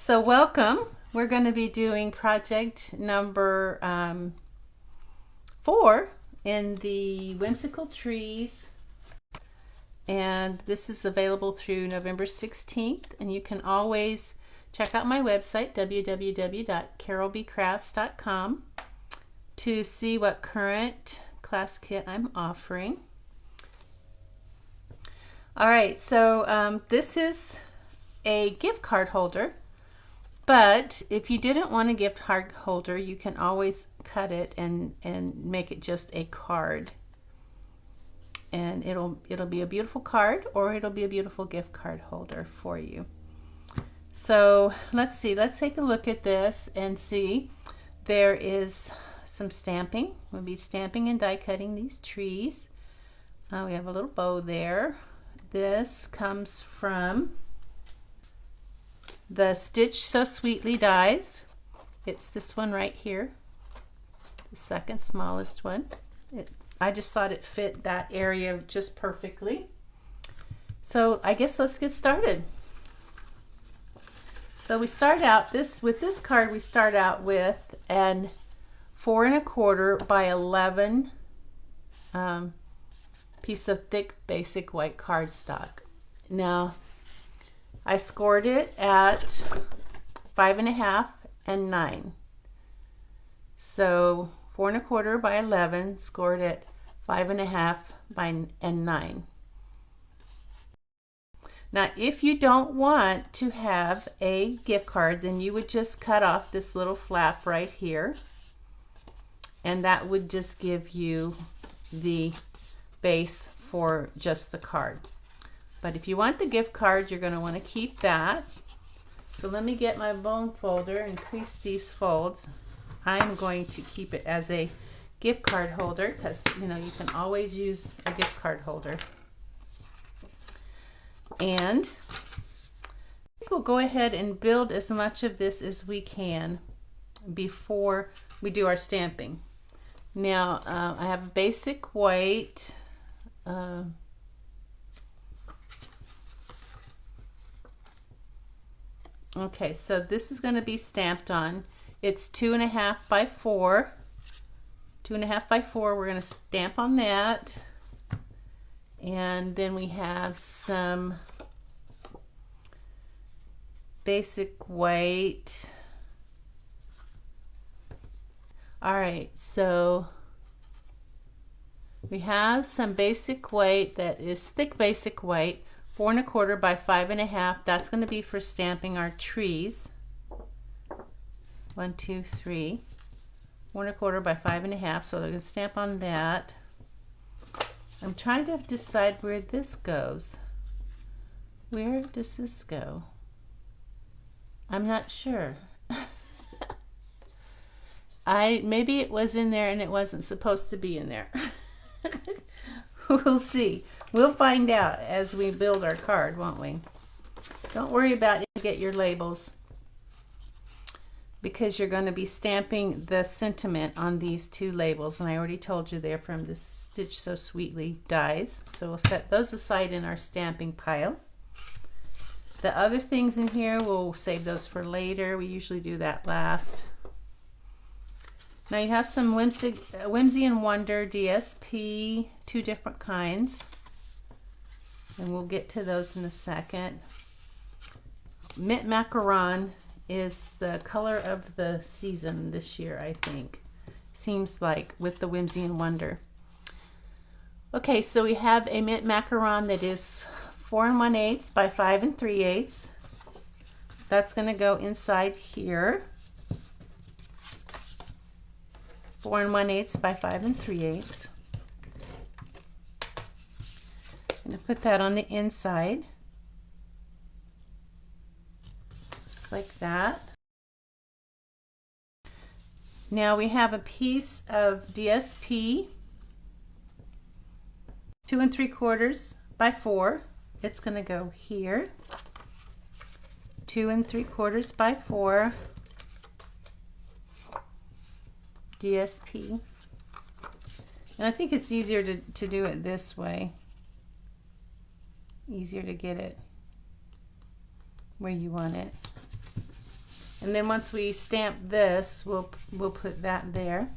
So welcome. We're going to be doing project number 4 in the Whimsical trees, and this is available through November 16th, and you can always check out my website www.carolbcrafts.com to see what current class kit I'm offering. Alright, so this is a gift card holder. But if you didn't want a gift card holder, you can always cut it and make it just a card. And it'll be a beautiful card, or it'll be a beautiful gift card holder for you. So let's see, let's take a look at this and see. There is some stamping. We'll be stamping and die cutting these trees. We have a little bow there. This comes from the Stitch So Sweetly dies. It's this one right here, the second smallest one. I just thought it fit that area just perfectly. So I guess let's get started. So we start out with this card. We start out with an 4 1/4 by 11 piece of thick basic white cardstock. Now I scored it at 5 1/2 and 9. So 4 1/4 by 11, scored at 5 1/2 and 9. Now, if you don't want to have a gift card, then you would just cut off this little flap right here, and that would just give you the base for just the card. But if you want the gift card, you're going to want to keep that. So let me get my bone folder and crease these folds. I'm going to keep it as a gift card holder because, you know, you can always use a gift card holder. And we'll go ahead and build as much of this as we can before we do our stamping. Now, I have a basic white. Okay, so this is going to be stamped on. It's 2 1/2 by 4. 2 1/2 by 4. We're going to stamp on that. And then we have some basic white. All right, so we have some basic white that is thick basic white. 4 1/4 by 5 1/2. That's going to be for stamping our trees. 1, 2, 3. 4 1/4 by 5 1/2. So they're going to stamp on that. I'm trying to decide where this goes. Where does this go? I'm not sure. Maybe it was in there and it wasn't supposed to be in there. We'll see. We'll find out as we build our card, won't we? Don't worry about it. Get your labels, because you're going to be stamping the sentiment on these two labels, and I already told you they're from the Stitch So Sweetly dies. So we'll set those aside in our stamping pile. The other things in here, we'll save those for later. We usually do that last. Now you have some Whimsy and Wonder DSP, 2 different kinds, and we'll get to those in a second. Mint Macaron is the color of the season this year, I think. Seems like, with the Whimsy and Wonder. Okay, so we have a Mint Macaron that is 4 1/8 by 5 3/8. That's going to go inside here. 4 1/8 by 5 3/8. I'm going to put that on the inside. Just like that. Now we have a piece of DSP, 2 3/4 by 4. It's going to go here. 2 3/4 by 4. DSP. And I think it's easier to do it this way. Easier to get it where you want it. And then once we stamp this, we'll put that there.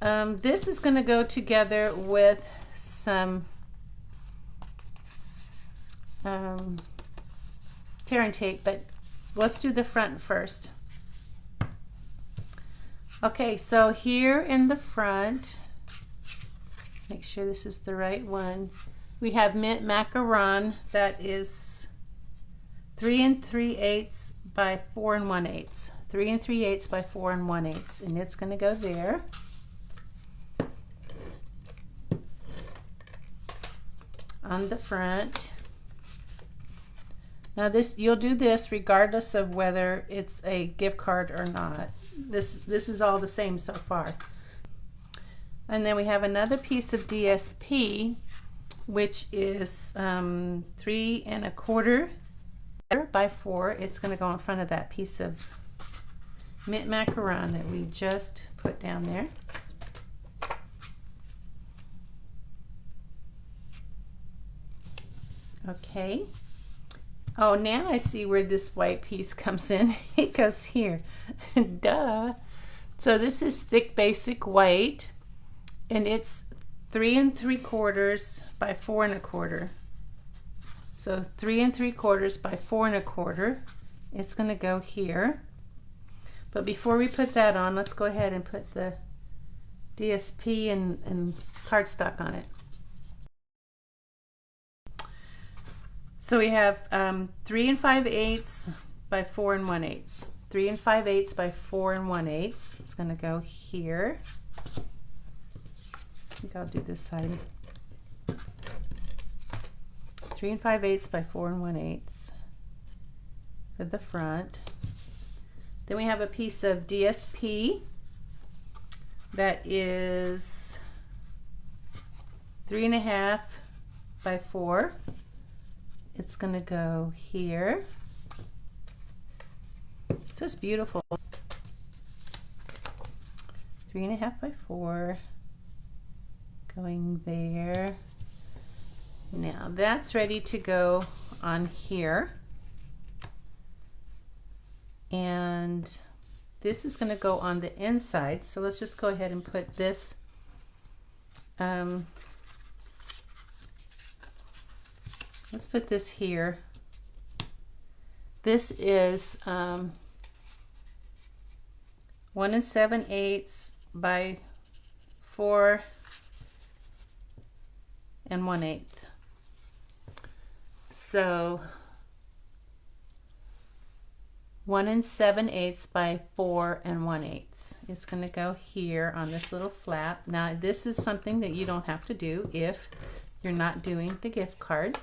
This is going to go together with some tear and tape, but let's do the front first. Okay, so here in the front, make sure this is the right one. We have mint macaron that is 3 3/8 by 4 1/8. 3 3/8 by 4 1/8, and it's going to go there. On the front. Now this, you'll do this regardless of whether it's a gift card or not. This is all the same so far. And then we have another piece of DSP, which is 3 1/4 by 4. It's going to go in front of that piece of mint macaron that we just put down there. Okay. Oh, now I see where this white piece comes in. It goes here. Duh. So this is thick basic white, and it's 3 3/4 by 4 1/4. So 3 3/4 by 4 1/4. It's going to go here. But before we put that on, let's go ahead and put the DSP and cardstock on it. So we have 3 5/8 by 4 1/8. 3 5/8 by 4 1/8. It's going to go here. I think I'll do this side. 3 5/8 by 4 1/8 for the front. Then we have a piece of DSP that is 3 1/2 by 4. It's going to go here. So it's beautiful. 3 1/2 by 4 going there. Now that's ready to go on here. And this is going to go on the inside. So let's just go ahead and put this let's put this here. This is 1 7/8 by 4 1/8. So 1 7/8 by 4 1/8. It's going to go here on this little flap. Now this is something that you don't have to do if you're not doing the gift card.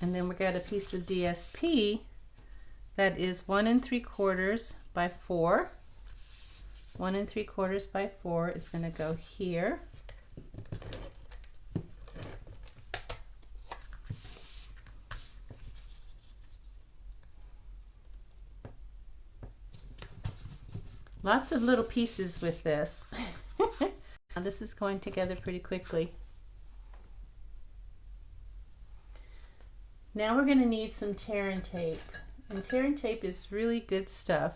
And then we got a piece of DSP that is 1 3/4 by 4. 1 3/4 by 4 is going to go here. Lots of little pieces with this. Now this is going together pretty quickly. Now we're going to need some tear and tape. And tear and tape is really good stuff.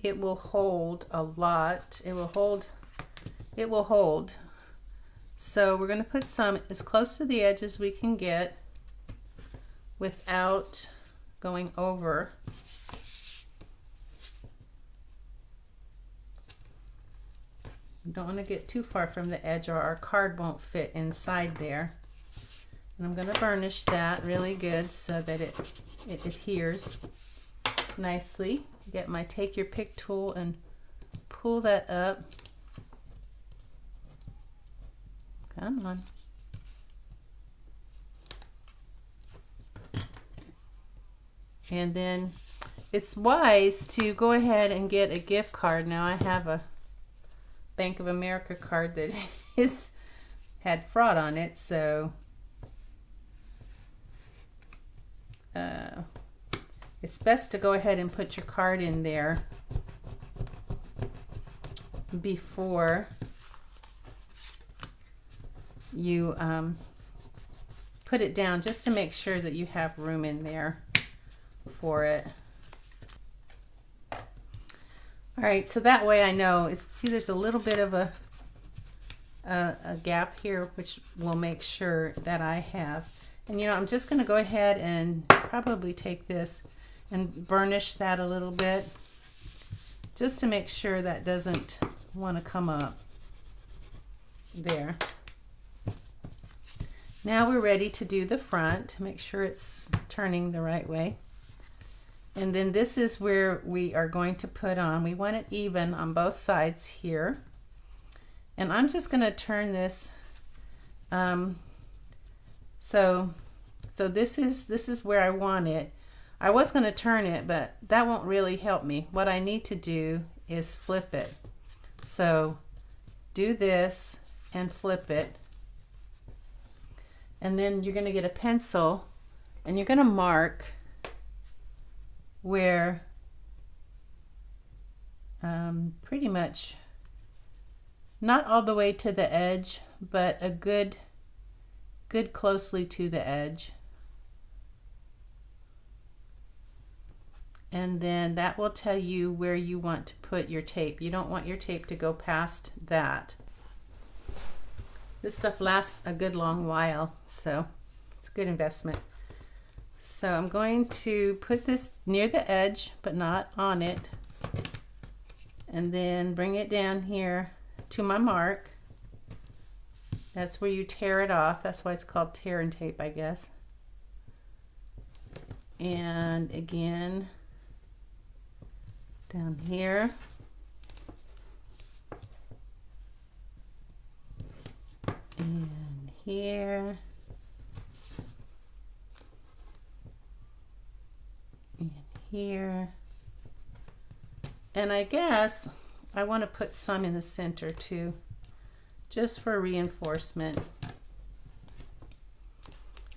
It will hold a lot. It will hold. So we're going to put some as close to the edge as we can get without going over. We don't want to get too far from the edge or our card won't fit inside there. And I'm going to burnish that really good so that it adheres nicely. Get my take your pick tool and pull that up. Come on. And then it's wise to go ahead and get a gift card. Now I have a Bank of America card that had fraud on it, so it's best to go ahead and put your card in there before you put it down, just to make sure that you have room in there for it. All right, so that way I know, see there's a little bit of a gap here, which will make sure that I have. And you know, I'm just going to go ahead and probably take this and burnish that a little bit, just to make sure that doesn't want to come up there. Now we're ready to do the front. Make sure it's turning the right way. And then this is where we are going to put on, we want it even on both sides here. And I'm just going to turn this, so this is where I want it. I was going to turn it, but that won't really help me. What I need to do is flip it. So do this and flip it. And then you're going to get a pencil and you're going to mark where pretty much not all the way to the edge, but a good closely to the edge. And then that will tell you where you want to put your tape. You don't want your tape to go past that. This stuff lasts a good long while, so it's a good investment. So I'm going to put this near the edge, but not on it. And then bring it down here to my mark. That's where you tear it off. That's why it's called tear and tape, I guess. And again, down here. And here. And here. And I guess I want to put some in the center too, just for reinforcement.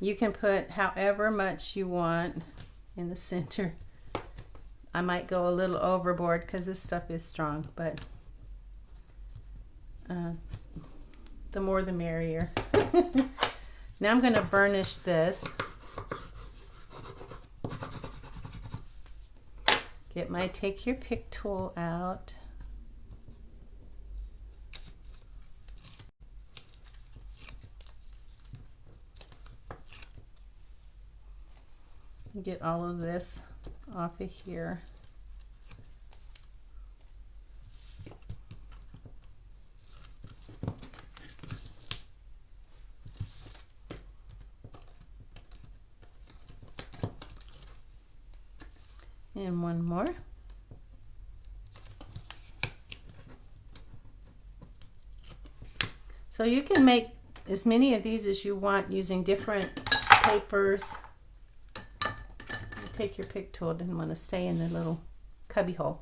You can put however much you want in the center. I might go a little overboard because this stuff is strong, but the more the merrier. Now I'm going to burnish this. Get my take your pick tool out. Get all of this off of here. And one more. So you can make as many of these as you want using different papers. Take your pick tool, didn't want to stay in the little cubby hole.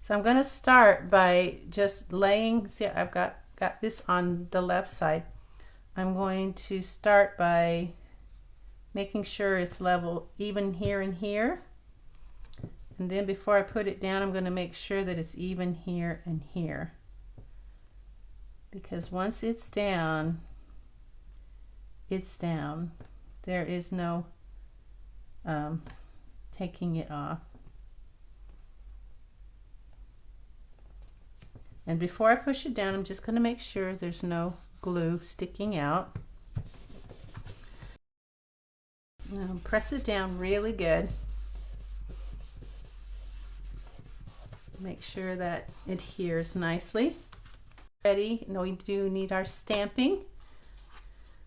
So I'm going to start by just laying, see I've got this on the left side. I'm going to start by making sure it's level even here and here. And then before I put it down, I'm going to make sure that it's even here and here. Because once it's down, it's down. There is no taking it off. And before I push it down, I'm just going to make sure there's no glue sticking out. Now press it down really good. Make sure that it adheres nicely. Ready? Now we do need our stamping.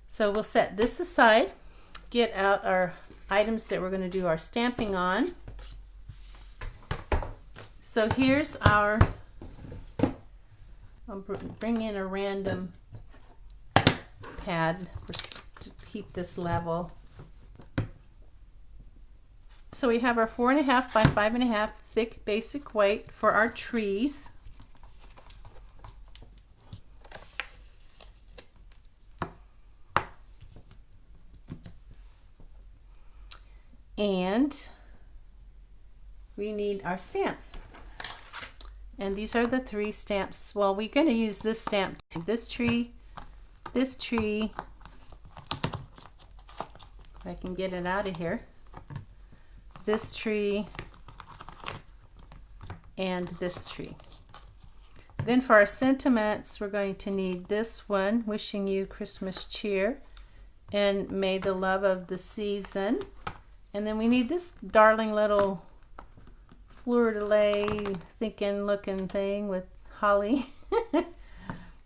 So we'll set this aside, get out our items that we're going to do our stamping on. So here's our, I'll bring in a random pad to keep this level. So we have our 4.5 by 5.5 thick basic white for our trees. And we need our stamps. And these are the 3 stamps. Well, we're going to use this stamp too. This tree, if I can get it out of here, this tree, and this tree. Then for our sentiments, we're going to need this one, wishing you Christmas cheer, and may the love of the season. And then we need this darling little fleur-de-lis thinking looking thing with holly.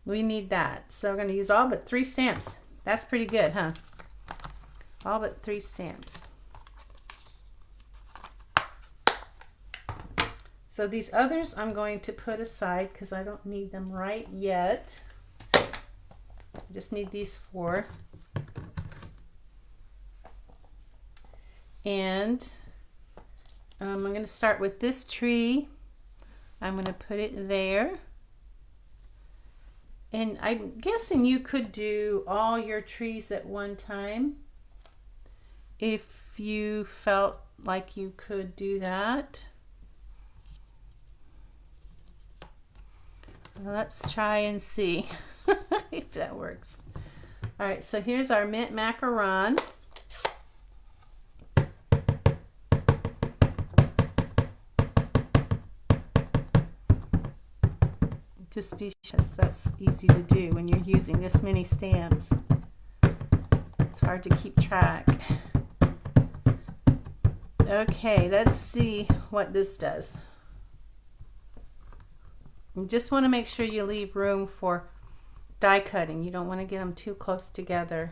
We need that. So we're going to use all but 3 stamps. That's pretty good, huh? All but 3 stamps. So these others I'm going to put aside because I don't need them right yet. I just need these 4. And I'm going to start with this tree. I'm going to put it there. And I'm guessing you could do all your trees at one time if you felt like you could do that. Well, let's try and see if that works. All right, so here's our mint macaron. Just be sure that's easy to do when you're using this many stamps. It's hard to keep track. Okay, let's see what this does. You just want to make sure you leave room for die cutting. You don't want to get them too close together.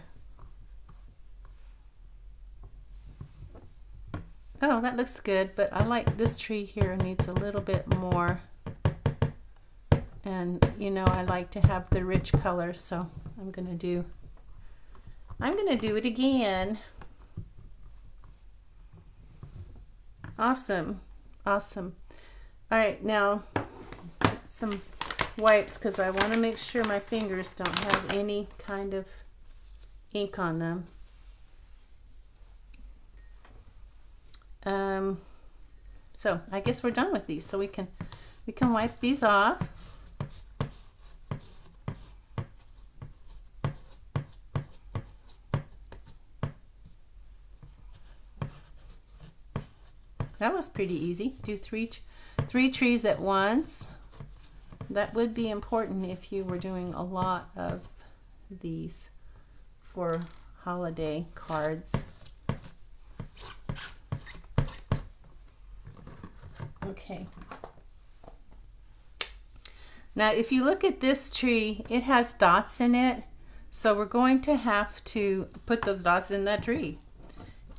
Oh, that looks good, but I like this tree here. Needs a little bit more. And you know, I like to have the rich color, so I'm gonna do it again. Awesome. Awesome. All right, now some wipes because I want to make sure my fingers don't have any kind of ink on them. So I guess we're done with these, so we can wipe these off. That was pretty easy. Do three trees at once. That would be important if you were doing a lot of these for holiday cards. Okay. Now, if you look at this tree, it has dots in it. So we're going to have to put those dots in that tree.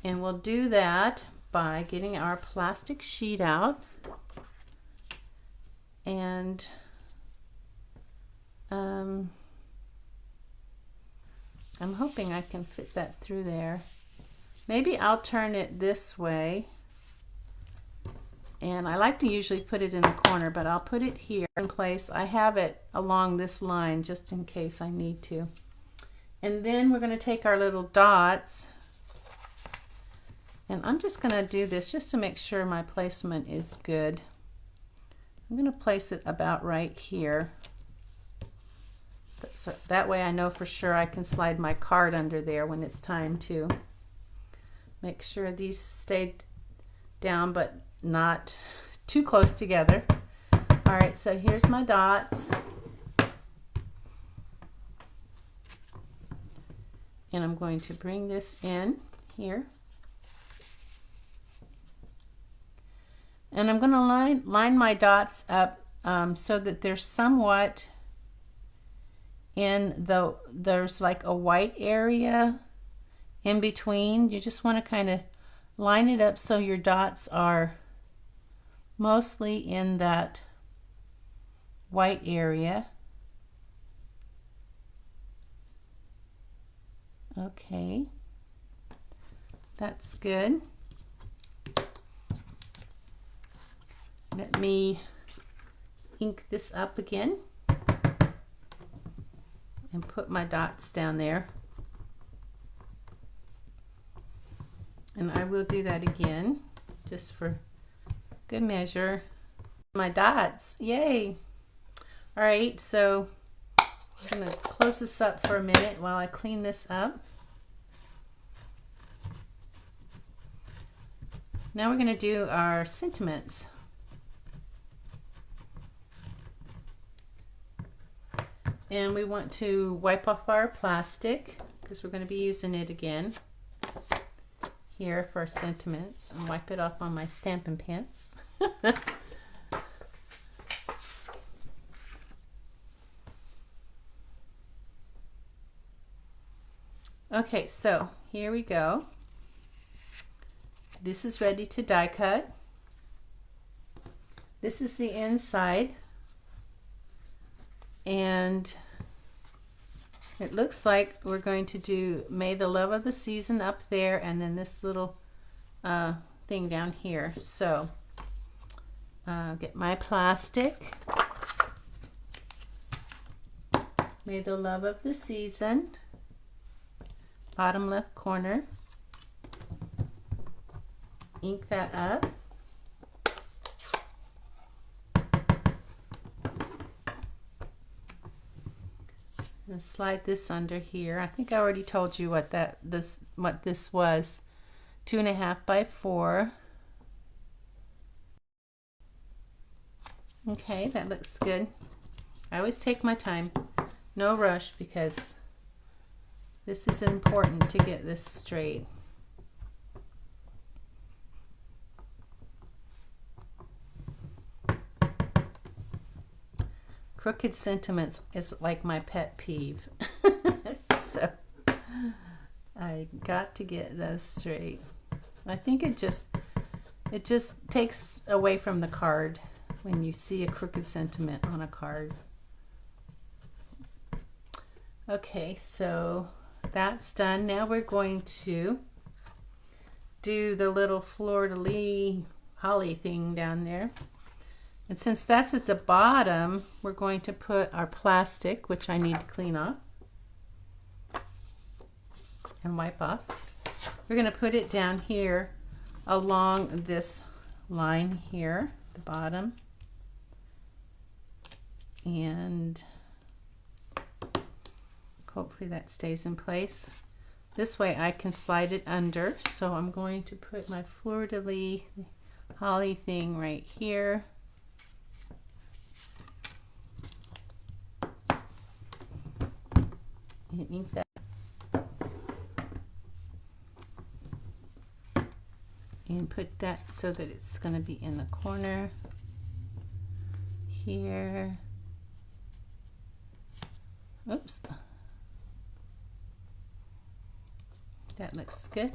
And we'll do that by getting our plastic sheet out. And I'm hoping I can fit that through there. Maybe I'll turn it this way. And I like to usually put it in the corner, but I'll put it here in place. I have it along this line just in case I need to. And then we're going to take our little dots, and I'm just going to do this just to make sure my placement is good. I'm going to place it about right here. So that way I know for sure I can slide my card under there when it's time to. Make sure these stay down but not too close together. All right, so here's my dots. And I'm going to bring this in here. And I'm going to line my dots up so that they're somewhat there's like a white area in between. You just want to kind of line it up so your dots are mostly in that white area. Okay, that's good. Let me ink this up again and put my dots down there. And I will do that again just for good measure. my dots. Yay! All right, so I'm going to close this up for a minute while I clean this up. Now we're going to do our sentiments. And we want to wipe off our plastic because we're going to be using it again here for our sentiments, and wipe it off on my Stampin' pants. Okay, so here we go. This is ready to die cut. This is the inside, and it looks like we're going to do May the Love of the Season up there, and then this little thing down here. So get my plastic. May the Love of the Season, bottom left corner. Ink that up. And slide this under here. I think I already told you what this was. 2.5 by 4. Okay, that looks good. I always take my time, no rush, because this is important to get this straight. Crooked sentiments is like my pet peeve. So I got to get those straight. I think it just takes away from the card when you see a crooked sentiment on a card. Okay, so that's done. Now we're going to do the little fleur-de-lis holly thing down there. And since that's at the bottom, we're going to put our plastic, which I need to clean off and wipe off. We're going to put it down here along this line here, the bottom. And hopefully that stays in place. This way I can slide it under. So I'm going to put my fleur-de-lis holly thing right here. And ink that. And put that so that it's going to be in the corner here. Oops. That looks good.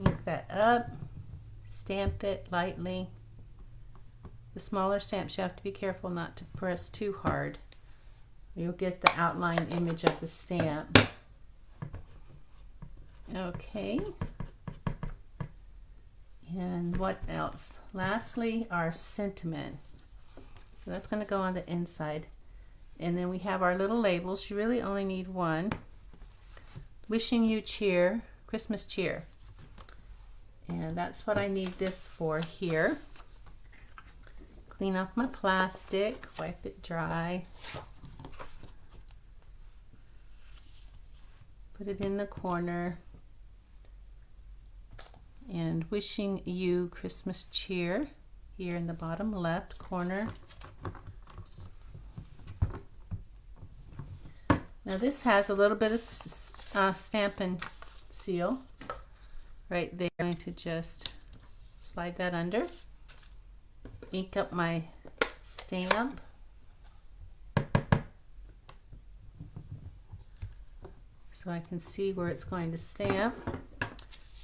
Ink that up, stamp it lightly. The smaller stamps, you have to be careful not to press too hard. You'll get the outline image of the stamp. Okay. And what else? Lastly, our sentiment. So that's going to go on the inside. And then we have our little labels. You really only need one. Wishing you cheer, Christmas cheer. And that's what I need this for here. Clean off my plastic, wipe it dry. Put it in the corner. And wishing you Christmas cheer here in the bottom left corner. Now this has a little bit of Stampin' seal right there. I'm going to just slide that under. Ink up my stamp. So I can see where it's going to stamp.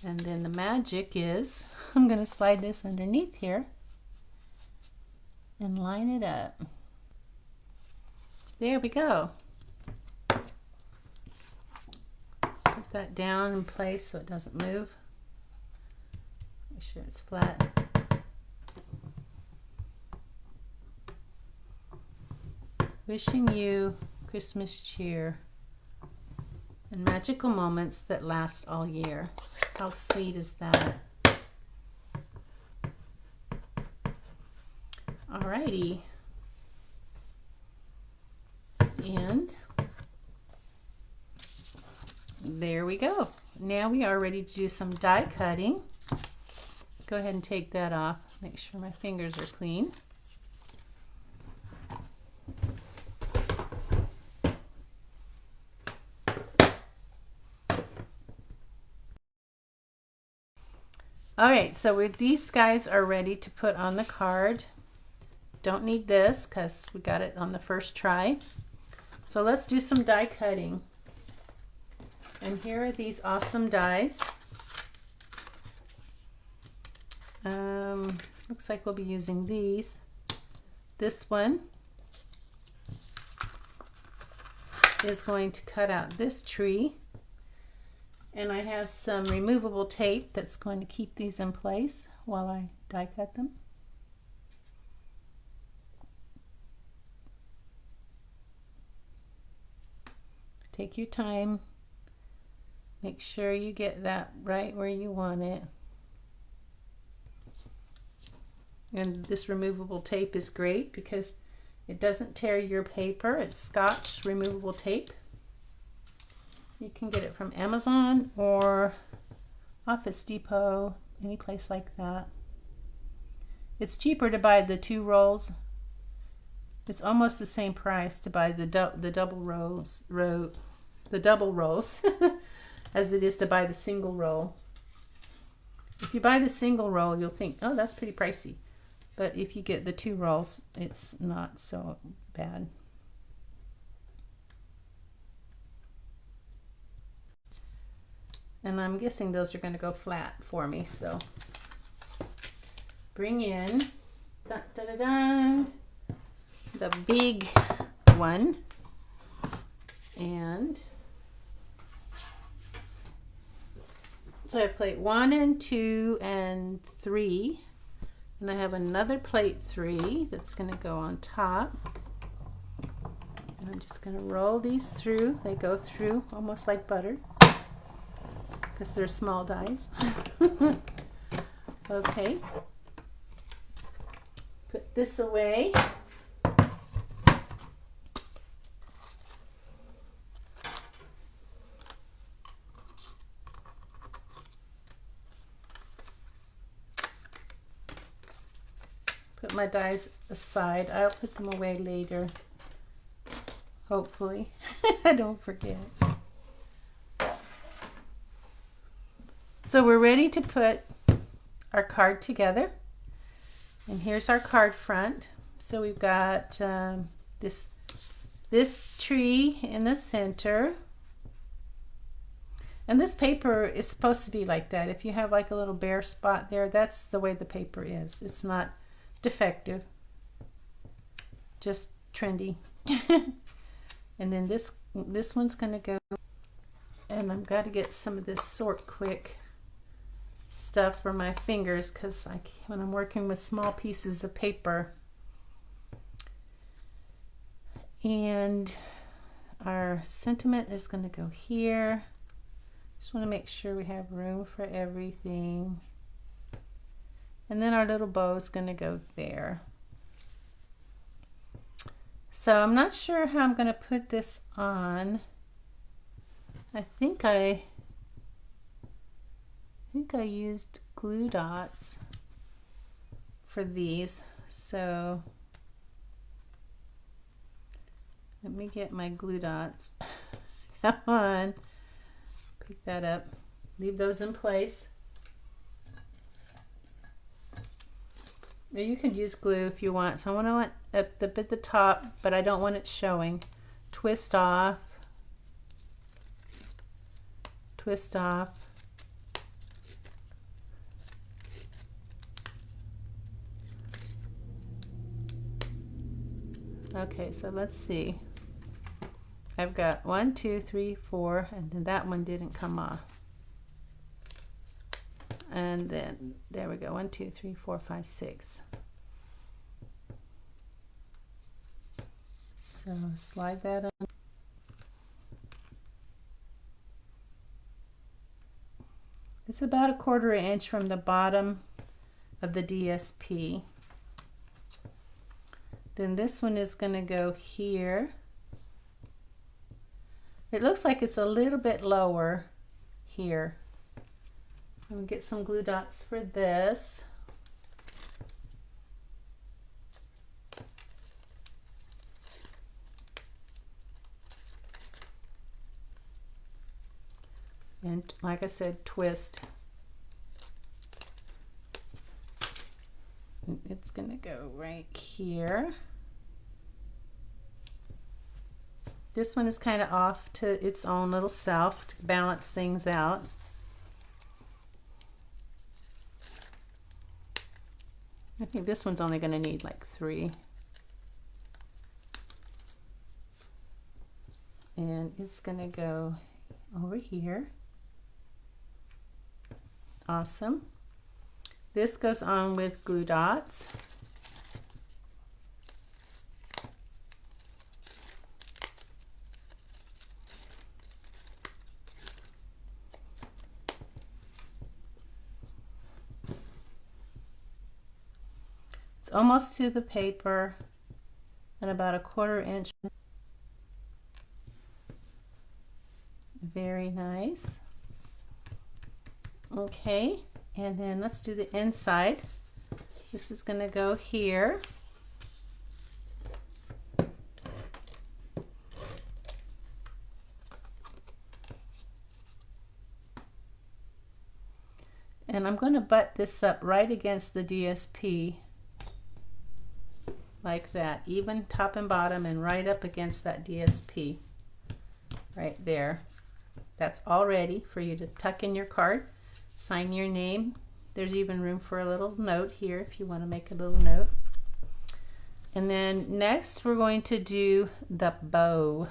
And then the magic is, I'm going to slide this underneath here and line it up. There we go. Put that down in place so it doesn't move. Make sure it's flat. Wishing you Christmas cheer. and magical moments that last all year. How sweet is that? Alrighty. And there we go. Now we are ready to do some die cutting. Go ahead and take that off. Make sure my fingers are clean. Alright, so these guys are ready to put on the card. Don't need this because we got it on the first try. So let's do some die cutting. And here are these awesome dies. Looks like we'll be using these. This one is going to cut out this tree. And I have some removable tape that's going to keep these in place while I die cut them. Take your time. Make sure you get that right where you want it. And this removable tape is great because it doesn't tear your paper. It's Scotch removable tape. You can get it from Amazon or Office Depot, any place like that. It's cheaper to buy the 2 rolls. It's almost the same price to buy the double rolls as it is to buy the single roll. If you buy the single roll, you'll think, oh, that's pretty pricey. But if you get the 2 rolls, it's not so bad. And I'm guessing those are going to go flat for me, so bring in dun, dun, dun, dun, the big one, and so I have plate 1 and 2 and 3, and I have another plate 3 that's going to go on top. And I'm just going to roll these through. They go through almost like butter because they're small dies. Okay, put this away. Put my dies aside. I'll put them away later. Hopefully. I don't forget. So we're ready to put our card together. And here's our card front. So we've got this tree in the center. And this paper is supposed to be like that. If you have like a little bare spot there, that's the way the paper is. It's not defective, just trendy. And then this one's gonna go, and I've got to get some of this Sort Quick stuff for my fingers because when I'm working with small pieces of paper. And our sentiment is going to go here. Just want to make sure we have room for everything. And then our little bow is going to go there. So I'm not sure how I'm going to put this on. I think I used glue dots for these. So let me get my glue dots. Come on. Pick that up. Leave those in place. Now you can use glue if you want. So I want at the top, but I don't want it showing. Twist off. Twist off. Okay, so let's see. I've got 1, 2, 3, 4, and then that one didn't come off. And then there we go. 1, 2, 3, 4, 5, 6. So slide that on. It's about 1/4 inch from the bottom of the DSP. Then this one is going to go here. It looks like it's a little bit lower here. I'm going to get some glue dots for this. And like I said, twist. And it's going to go right here. This one is kind of off to its own little self to balance things out. I think this one's only going to need like 3. And it's going to go over here. Awesome. This goes on with glue dots. It's almost to the paper and about 1/4 inch. Very nice. Okay, and then let's do the inside. This is going to go here. And I'm going to butt this up right against the DSP like that, even top and bottom, and right up against that DSP right there. That's all ready for you to tuck in your card, sign your name. There's even room for a little note here if you want to make a little note. And then next we're going to do the bow.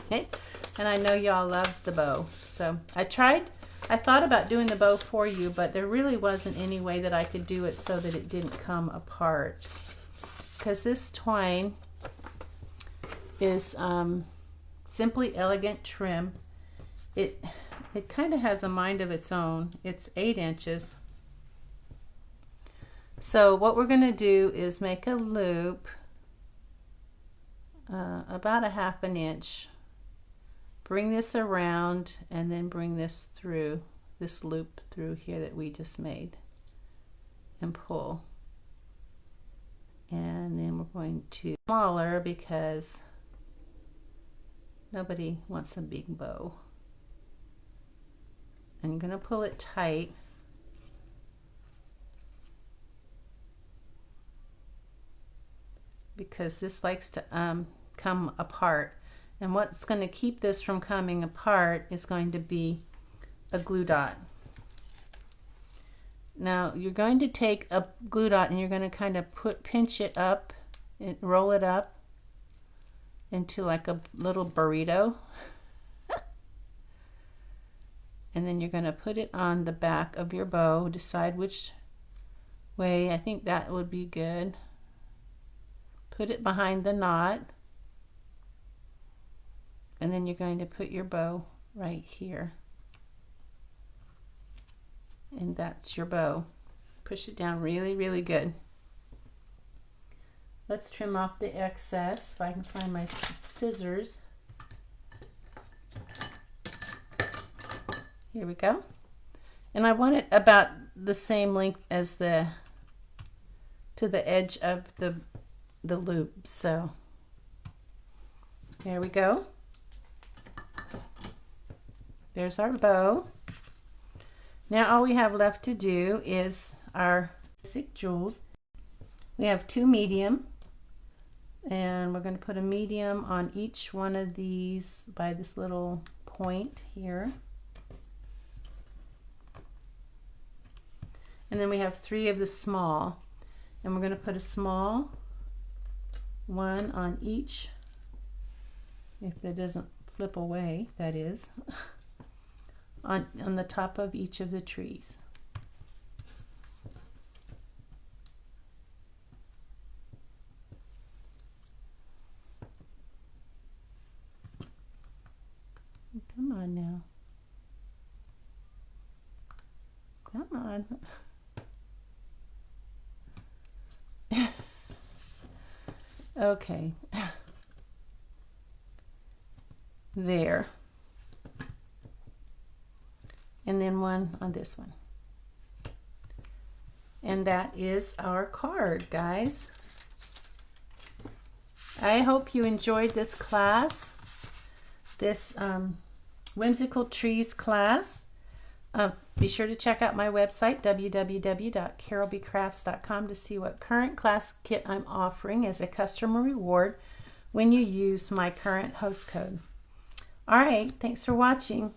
And I know y'all love the bow. So I thought about doing the bow for you, but there really wasn't any way that I could do it so that it didn't come apart. Because this twine is Simply Elegant trim. It kind of has a mind of its own. It's 8 inches. So what we're going to do is make a loop about 1/2 inch. Bring this around and then bring this through, this loop through here that we just made, and pull. And then we're going to smaller because nobody wants a big bow. And you're going to pull it tight. Because this likes to come apart. And what's going to keep this from coming apart is going to be a glue dot. Now you're going to take a glue dot and you're going to kind of pinch it up and roll it up into like a little burrito. And then you're going to put it on the back of your bow. Decide which way. I think that would be good. Put it behind the knot. And then you're going to put your bow right here. And that's your bow. Push it down really, really good. Let's trim off the excess if I can find my scissors. Here we go. And I want it about the same length as to the edge of the loop. So there we go. There's our bow. Now all we have left to do is our basic jewels. We have 2 medium, and we're going to put a medium on each one of these by this little point here. And then we have 3 of the small, and we're going to put a small one on each, if it doesn't flip away, that is, on the top of each of the trees. Come on now. Come on. Okay. There. And then one on this one. And that is our card, guys. I hope you enjoyed this class, this Whimsical Trees class. Be sure to check out my website, www.carolbcrafts.com, to see what current class kit I'm offering as a customer reward when you use my current host code. All right, thanks for watching.